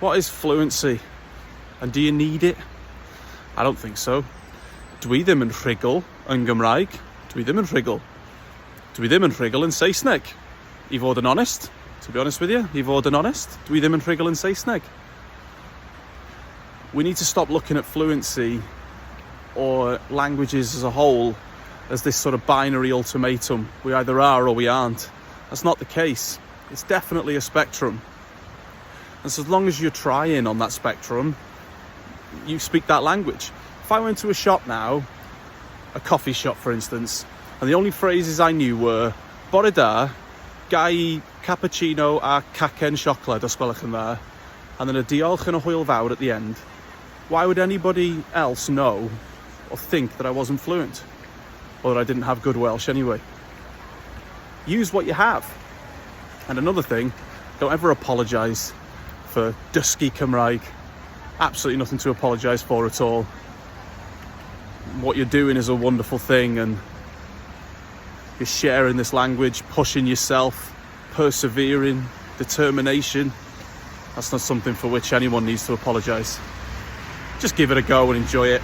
What is fluency? And do you need it? I don't think so. Dwi ddim yn rhugl yn Gymraeg. Dwi ddim yn rhugl. Dwi ddim yn rhugl yn Saesneg. I fod yn honest, to be honest with you, I fod yn honest, dwi ddim yn rhugl yn Saesneg. We need to stop looking at fluency or languages as a whole as this sort of binary ultimatum. We either are or we aren't. That's not the case. It's definitely a spectrum. And so as long as you're trying on that spectrum, you speak that language. If I went to a shop now, a coffee shop for instance, and the only phrases I knew were bore da, gai cappuccino a cacen siocled os gwelwch yn dda, and then a diolch and a hwyl fawr at the end, why would anybody else know or think that I wasn't fluent? Or that I didn't have good Welsh anyway? Use what you have. And another thing, don't ever apologise for dysgu Cymraeg. Absolutely nothing to apologise for at all. What you're doing is a wonderful thing, and you're sharing this language, pushing yourself, persevering, determination. That's not something for which anyone needs to apologise. Just give it a go and enjoy it.